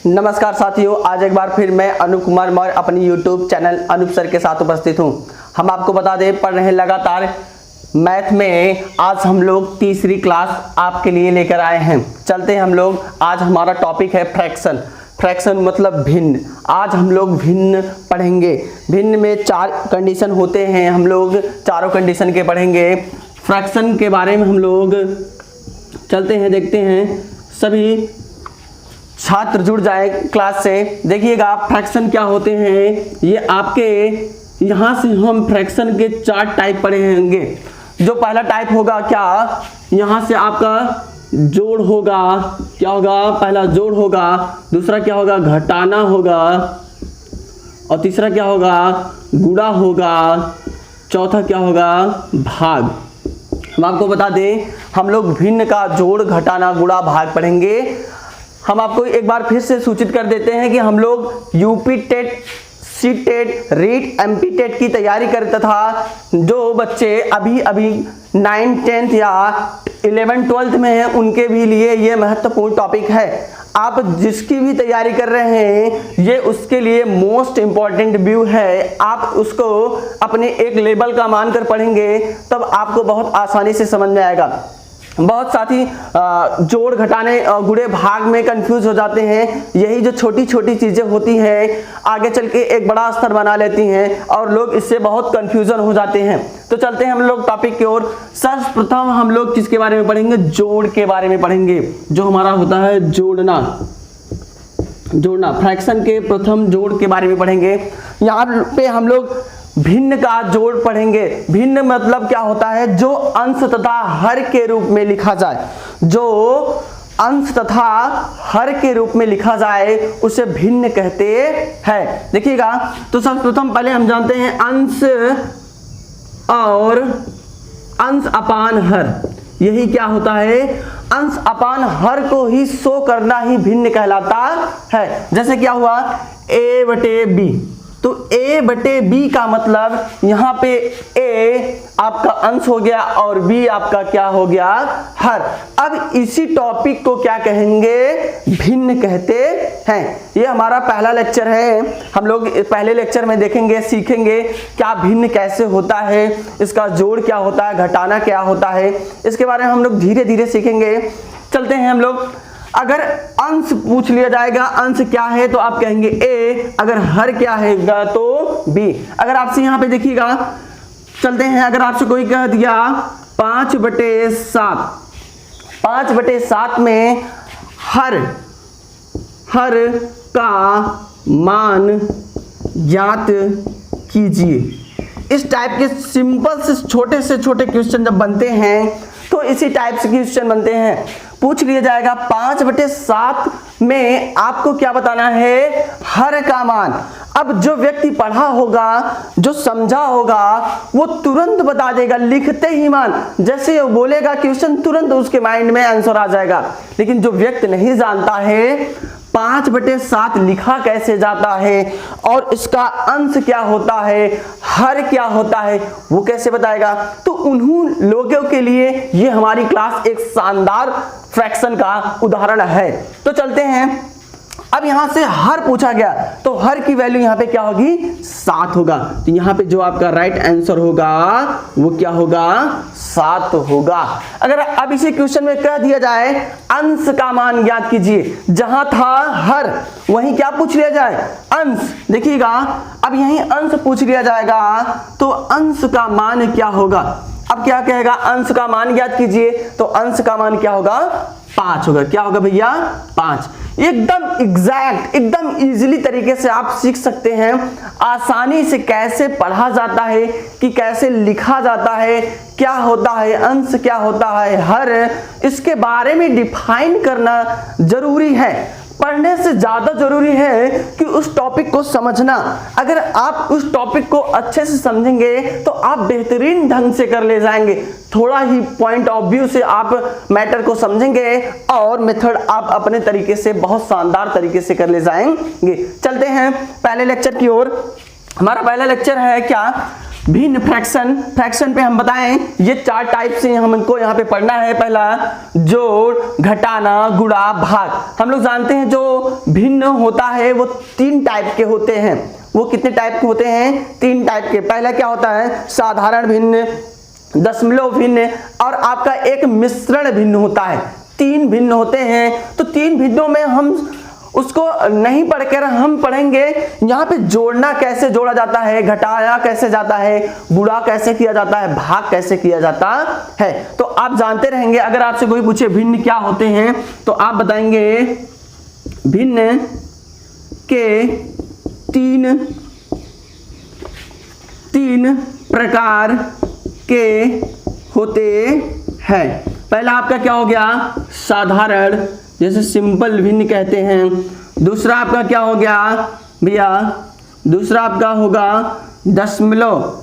नमस्कार साथियों, आज एक बार फिर मैं अनूप कुमार मौर्य अपनी YouTube चैनल अनूप सर के साथ उपस्थित हूं। हम आपको बता दें, पढ़ रहे हैं लगातार मैथ में। आज हम लोग तीसरी क्लास आपके लिए लेकर आए हैं। चलते हैं हम लोग। आज हमारा टॉपिक है फ्रैक्शन। फ्रैक्शन मतलब भिन्न। आज हम लोग भिन्न पढ़ेंगे। भिन्न में 4 कंडीशन होते हैं, हम लोग चारों कंडीशन के पढ़ेंगे। फ्रैक्शन के बारे में हम लोग चलते हैं, देखते हैं। सभी छात्र जुड़ जाए क्लास से। देखिएगा फ्रैक्शन क्या होते हैं। ये आपके यहाँ से हम फ्रैक्शन के 4 टाइप पढ़ेंगे। जो पहला टाइप होगा क्या, यहाँ से आपका जोड़ होगा। क्या होगा? पहला जोड़ होगा, दूसरा क्या होगा? घटाना होगा, और तीसरा क्या होगा? गुणा होगा, चौथा क्या होगा? भाग। हम आपको बता दें, हम लोग भिन्न का जोड़, घटाना, गुणा, भाग पढ़ेंगे। हम आपको एक बार फिर से सूचित कर देते हैं कि हम लोग UP TET, C TET, REET, MP TET की तैयारी करते था। जो बच्चे अभी 9, 10th या 11, 12th में हैं, उनके भी लिए ये महत्वपूर्ण टॉपिक है। आप जिसकी भी तैयारी कर रहे हैं, ये उसके लिए मोस्ट इम्पॉर्टेंट व्यू है। आप उसको अपने एक लेवल का मानकर पढ़ेंगे, तब आपको बहुत आसानी से समझ में आएगा। बहुत साथी जोड़, घटाने, गुणे, भाग में कंफ्यूज हो जाते हैं। यही जो छोटी छोटी चीजें होती हैं, आगे चल के एक बड़ा स्तर बना लेती हैं, और लोग इससे बहुत कंफ्यूजन हो जाते हैं। तो चलते हैं हम लोग टॉपिक की ओर। सर्वप्रथम हम लोग किसके बारे में पढ़ेंगे? जोड़ के बारे में पढ़ेंगे। जो हमारा होता है जोड़ना। फ्रैक्शन के प्रथम जोड़ के बारे में पढ़ेंगे। यहाँ पे हम लोग भिन्न का जोड़ पढ़ेंगे। भिन्न मतलब क्या होता है? जो अंश तथा हर के रूप में लिखा जाए। जो अंश तथा हर के रूप में लिखा जाए उसे भिन्न कहते हैं। देखिएगा, तो सर्वप्रथम पहले हम जानते हैं अंश और अंश अपान हर। यही क्या होता है? अंश अपान हर को ही शो करना ही भिन्न कहलाता है। जैसे क्या हुआ? a बटे b। तो a बटे b का मतलब यहाँ पे a आपका अंश हो गया और b आपका क्या हो गया? हर। अब इसी टॉपिक को क्या कहेंगे? भिन्न कहते हैं। ये हमारा पहला लेक्चर है। हम लोग पहले लेक्चर में देखेंगे, सीखेंगे क्या भिन्न कैसे होता है, इसका जोड़ क्या होता है, घटाना क्या होता है। इसके बारे में हम लोग धीरे धीरे सीखेंगे। चलते हैं हम लोग। अगर अंश पूछ लिया जाएगा, अंश क्या है, तो आप कहेंगे a। अगर हर क्या है तो b। अगर आपसे यहाँ पे देखिएगा, चलते हैं। अगर आपसे कोई कह दिया 5/7, 5/7 में हर का मान ज्ञात कीजिए। इस टाइप के सिंपल से छोटे क्वेश्चन जब बनते हैं, तो इसी टाइप से क्वेश्चन बनते हैं। पूछ लिया जाएगा 5/7 में आपको क्या बताना है? हर का मान। अब जो व्यक्ति पढ़ा होगा, जो समझा होगा, वो तुरंत बता देगा, लिखते ही मान। जैसे वो बोलेगा क्वेश्चन, तुरंत उसके माइंड में आंसर आ जाएगा। लेकिन जो व्यक्ति नहीं जानता है 5/7 लिखा कैसे जाता है और इसका अंश क्या होता है, हर क्या होता है, वो कैसे बताएगा? तो उन्हीं लोगों के लिए ये हमारी क्लास एक शानदार फ्रैक्शन का उदाहरण है। तो चलते हैं। अब यहां से हर पूछा गया, तो हर की वैल्यू यहां पे क्या होगी? 7 होगा। तो यहां पे जो आपका राइट आंसर होगा वो क्या होगा? 7 होगा। अगर अब इसी क्वेश्चन में कह दिया जाए अंश का मान ज्ञात कीजिए, जहां था हर वहीं क्या पूछ लिया जाए? अंश। देखिएगा, अब यहीं अंश पूछ लिया जाएगा, तो अंश का मान क्या होगा? अब क्या कहेगा? अंश का मान ज्ञात कीजिए, तो अंश का मान क्या होगा? 5 होगा। क्या होगा भैया? 5। एकदम एग्जैक्ट, एकदम इजीली तरीके से आप सीख सकते हैं आसानी से कैसे पढ़ा जाता है, कि कैसे लिखा जाता है, क्या होता है अंश, क्या होता है हर। इसके बारे में डिफाइन करना जरूरी है। पढ़ने से ज्यादा जरूरी है कि उस टॉपिक को समझना। अगर आप उस टॉपिक को अच्छे से समझेंगे तो आप बेहतरीन ढंग से कर ले जाएंगे। थोड़ा ही पॉइंट ऑफ व्यू से आप मैटर को समझेंगे और मेथड आप अपने तरीके से बहुत शानदार तरीके से कर ले जाएंगे। चलते हैं पहले लेक्चर की ओर। हमारा पहला लेक्चर है क्या? भिन्न फ्रैक्शन। फ्रैक्शन पे हम बताएं ये 4 टाइप से हमको यहाँ पे पढ़ना है। पहला जोड़, घटाना, गुणा, भाग। हम लोग जानते हैं जो भिन्न होता है वो 3 टाइप के होते हैं। वो कितने टाइप के होते हैं? 3 टाइप के। पहला क्या होता है? साधारण भिन्न, दशमलव भिन्न और आपका एक मिश्रण भिन्न होता है। 3 भिन्न होते हैं। तो 3 भिन्नों में हम उसको नहीं पढ़कर हम पढ़ेंगे यहाँ पे जोड़ना कैसे जोड़ा जाता है, घटाया कैसे जाता है, गुणा कैसे किया जाता है, भाग कैसे किया जाता है। तो आप जानते रहेंगे। अगर आपसे कोई पूछे भिन्न क्या होते हैं तो आप बताएंगे भिन्न के तीन प्रकार के होते हैं। पहला आपका क्या हो गया? साधारण, जैसे सिंपल भिन्न कहते हैं। दूसरा आपका क्या हो गया भैया? दूसरा आपका होगा दशमलव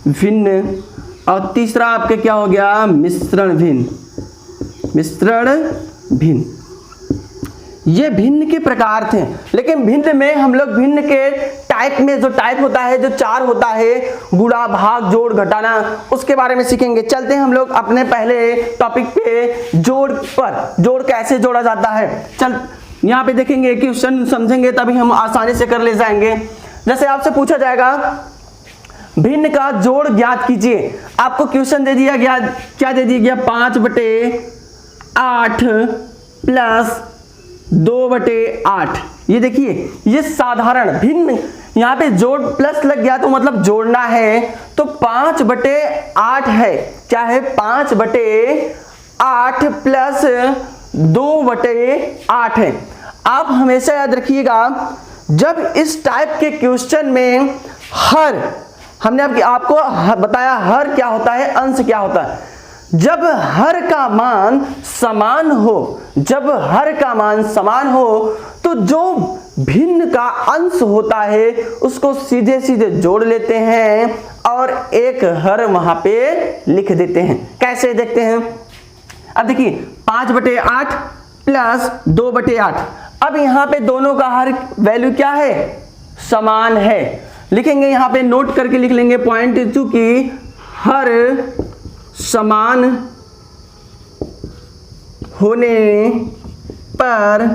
भिन्न और तीसरा आपका क्या हो गया? मिश्रण भिन्न। ये भिन्न के प्रकार थे। लेकिन भिन्न में हम लोग भिन्न के टाइप में जो टाइप होता है, जो 4 होता है, गुणा, भाग, जोड़, घटाना, उसके बारे में सीखेंगे। चलते हैं हम लोग अपने पहले टॉपिक पे, जोड़ पर। जोड़ कैसे जोड़ा जाता है, चल यहाँ पे देखेंगे, क्वेश्चन समझेंगे तभी हम आसानी से कर ले जाएंगे। जैसे आपसे पूछा जाएगा भिन्न का जोड़ ज्ञात कीजिए। आपको क्वेश्चन दे दिया गया, क्या दे दिया गया? 5/8 प्लस 2/8। ये देखिए, ये साधारण भिन्न, यहाँ पे जोड़ प्लस लग गया तो मतलब जोड़ना है। तो 5/8 है, क्या है? 5/8 प्लस 2/8 है। आप हमेशा याद रखिएगा, जब इस टाइप के क्वेश्चन में हर, हमने आपको बताया हर क्या होता है, अंश क्या होता है। जब हर का मान समान हो, तो जो भिन्न का अंश होता है उसको सीधे सीधे जोड़ लेते हैं और एक हर वहां पे लिख देते हैं। कैसे देखते हैं? अब देखिए 5/8 प्लस 2/8। अब यहाँ पे दोनों का हर वैल्यू क्या है? समान है। लिखेंगे यहाँ पे, नोट करके लिख लेंगे पॉइंट, चूंकि हर समान होने पर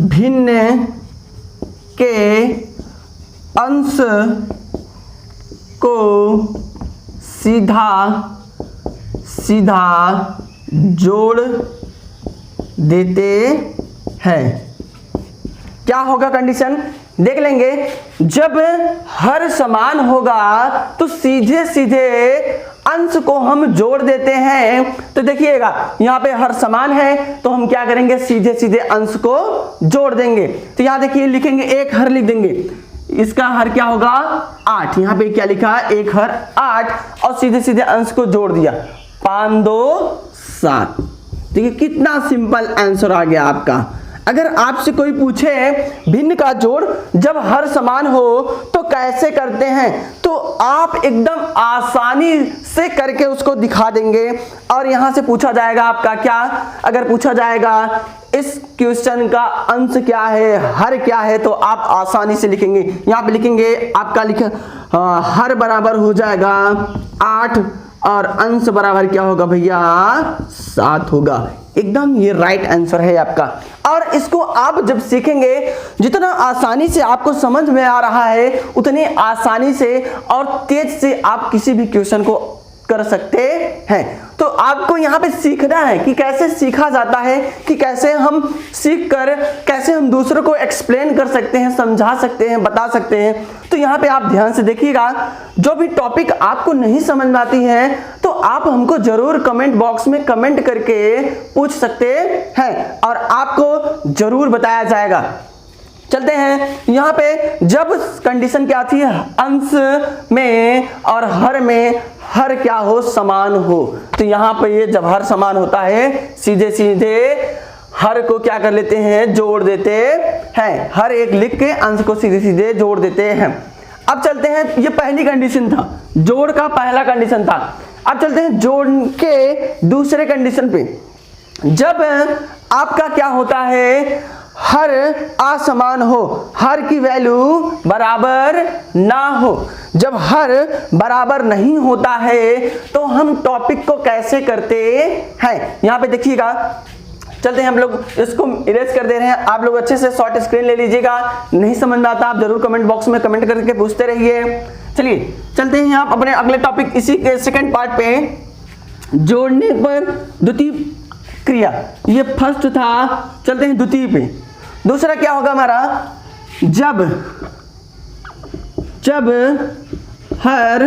भिन्न के अंश को सीधा जोड़ देते हैं। क्या होगा कंडीशन? देख लेंगे। जब हर समान होगा तो सीधे सीधे अंश को हम जोड़ देते हैं। तो देखिएगा यहाँ पे हर समान है तो हम क्या करेंगे? सीधे सीधे अंश को जोड़ देंगे। तो यहाँ देखिए, लिखेंगे एक हर लिख देंगे। इसका हर क्या होगा? 8। यहाँ पे क्या लिखा? एक हर 8 और सीधे सीधे अंश को जोड़ दिया। 5 2 7। देखिए कितना सिंपल आंसर आ गया आपका। अगर आपसे कोई पूछे भिन्न का जोड़ जब हर समान हो तो कैसे करते हैं, तो आप एकदम आसानी से करके उसको दिखा देंगे। और यहां से पूछा जाएगा आपका क्या? अगर पूछा जाएगा इस क्वेश्चन का अंश क्या है, हर क्या है, तो आप आसानी से लिखेंगे। यहाँ पे लिखेंगे आपका हर बराबर हो जाएगा 8 और अंश बराबर क्या होगा भैया? 7 होगा। एकदम ये राइट आंसर है आपका। और इसको आप जब सीखेंगे, जितना आसानी से आपको समझ में आ रहा है उतनी आसानी से और तेज से आप किसी भी क्वेश्चन को कर सकते हैं। तो आपको यहाँ पे सीखना है कि कैसे सीखा जाता है, कि कैसे हम सीख कर कैसे हम दूसरों को एक्सप्लेन कर सकते हैं, समझा सकते हैं, बता सकते हैं। तो यहाँ पे आप ध्यान से देखिएगा। जो भी टॉपिक आपको नहीं समझ में आती है तो आप हमको जरूर कमेंट बॉक्स में कमेंट करके पूछ सकते हैं और आपको जरूर बताया जाएगा। चलते हैं यहाँ पे। जब कंडीशन क्या थी? अंश में और हर में हर क्या हो? समान हो। तो यहाँ पे ये जब हर समान होता है सीधे सीधे हर को क्या कर लेते हैं? जोड़ देते हैं। हर एक लिख के अंश को सीधे सीधे जोड़ देते हैं। अब चलते हैं, ये पहली कंडीशन था, जोड़ का पहला कंडीशन था। अब चलते हैं जोड़ के दूसरे कंडीशन पे। जब आपका क्या होता है? हर असमान हो, हर की वैल्यू बराबर ना हो। जब हर बराबर नहीं होता है तो हम टॉपिक को कैसे करते हैं, यहां पे देखिएगा। चलते हैं हम लोग इसको इरेज कर दे रहे हैं। आप लोग अच्छे से शॉर्ट स्क्रीन ले लीजिएगा। नहीं समझ में आता आप जरूर कमेंट बॉक्स में कमेंट करके पूछते रहिए। चलिए चलते हैं यहाँ अपने अगले टॉपिक, इसी के सेकंड पार्ट पे, जोड़ने पर द्वितीय क्रिया। ये फर्स्ट था, चलते हैं द्वितीय पे। दूसरा क्या होगा हमारा, जब हर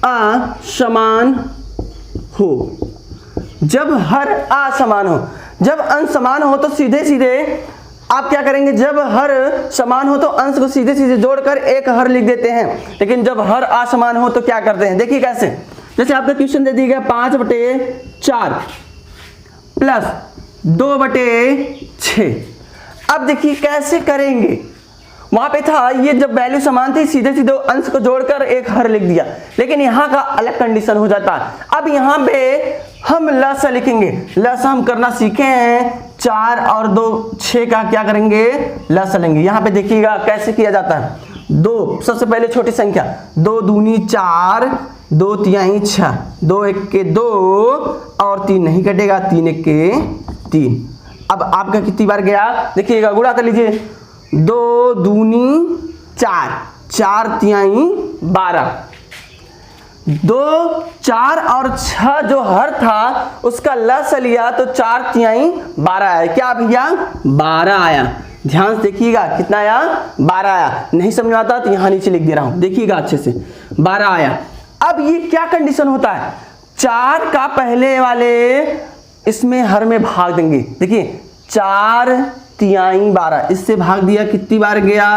असमान हो। जब हर असमान हो, जब अंश समान हो तो सीधे सीधे आप क्या करेंगे, जब हर समान हो तो अंश को सीधे सीधे जोड़कर एक हर लिख देते हैं। लेकिन जब हर असमान हो तो क्या करते हैं, देखिए कैसे। जैसे आपका क्वेश्चन दे दिया गया 5/4 प्लस 2/6। अब देखिए कैसे करेंगे, वहां पे था ये जब वैल्यू समान थी सीधे सीधे अंश को जोड़कर एक हर लिख दिया, लेकिन यहाँ का अलग कंडीशन हो जाता है। अब यहाँ पे हम लसा लिखेंगे। लसा हम करना सीखे हैं, 4 और 2 6 का क्या करेंगे, लसा लेंगे। यहाँ पे देखिएगा कैसे किया जाता है। 2 सबसे पहले छोटी संख्या, 2 दूनी 4, 2 तिहाई 6, 2 1 के 2 और 3 नहीं कटेगा, 3 1 के 3। अब आपका कितनी बार गया देखिएगा, गुणा कर लीजिए। 2 दूनी 4, 4 तिहाई 12, 2 4 और 6 जो हर था उसका लस लिया तो 4 तिहाई 12 आया। क्या भैया, 12 आया। ध्यान से देखिएगा कितना आया, 12 आया। नहीं समझ में आता तो यहाँ नीचे लिख दे रहा हूं, देखिएगा अच्छे से, 12 आया। अब ये क्या कंडीशन होता है, 4 का पहले वाले इसमें हर में भाग देंगे। देखिए 4 तिहाई 12, इससे भाग दिया, कितनी बार गया,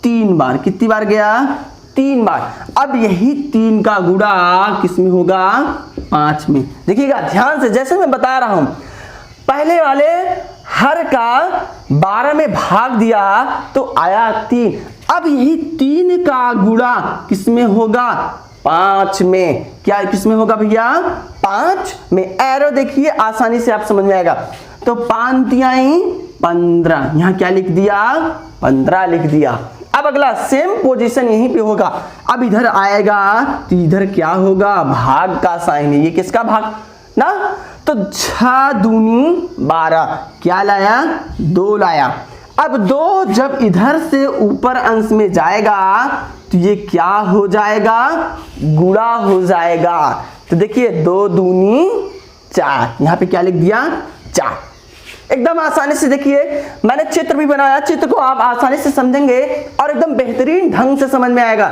3 बार। कितनी बार गया, 3 बार। अब यही 3 का गुणा किस में होगा, 5 में। देखिएगा ध्यान से, जैसे मैं बता रहा हूं, पहले वाले हर का 12 में भाग दिया तो आया 3। अब यही 3 का गुणा किस में होगा, 5 में। क्या किस में होगा भैया, 5 में। एरो देखिए आसानी से आप समझ में आएगा। तो 5 तिहाई 15, यहां क्या लिख दिया, 15 लिख दिया। अब अगला सेम पोजीशन यहीं पे होगा। अब इधर आएगा तो इधर क्या होगा, भाग का साइन है। ये किसका भाग ना, तो 6 दूनी 12, क्या लाया, 2 लाया। अब 2 जब इधर से ऊपर अंश में जाएगा तो ये क्या हो जाएगा, गुणा हो जाएगा। तो देखिए 2 दूनी 4, यहां पे क्या लिख दिया, 4। एकदम आसानी से देखिए, मैंने चित्र भी बनाया, चित्र को आप आसानी से समझेंगे और एकदम बेहतरीन ढंग से समझ में आएगा।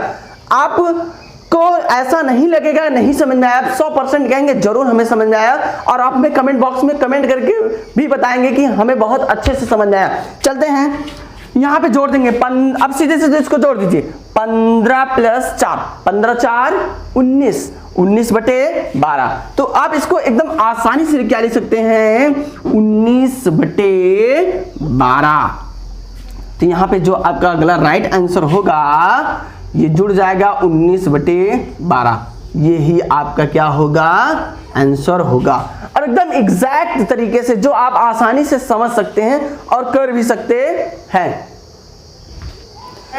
आपको ऐसा नहीं लगेगा नहीं समझ में आया, आप 100% कहेंगे जरूर हमें समझ में आया, और आप हमें कमेंट बॉक्स में कमेंट करके भी बताएंगे कि हमें बहुत अच्छे से समझ में आया। चलते हैं यहाँ पे जोड़ देंगे। अब सीधे सीधे इसको जोड़ दीजिए, 15 प्लस 4, 15 4 19, 19/12। तो आप इसको एकदम आसानी से क्या लिख सकते हैं, 19/12। तो यहाँ पे जो आपका अगला राइट आंसर होगा ये जुड़ जाएगा 19/12। यही आपका क्या होगा, आंसर होगा। और एकदम एग्जैक्ट तरीके से जो आप आसानी से समझ सकते हैं और कर भी सकते हैं।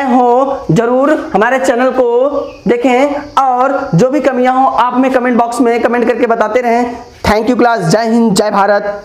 हो जरूर हमारे चैनल को देखें और जो भी कमियां हो आप में कमेंट बॉक्स में कमेंट करके बताते रहें। थैंक यू क्लास, जय हिंद, जय भारत।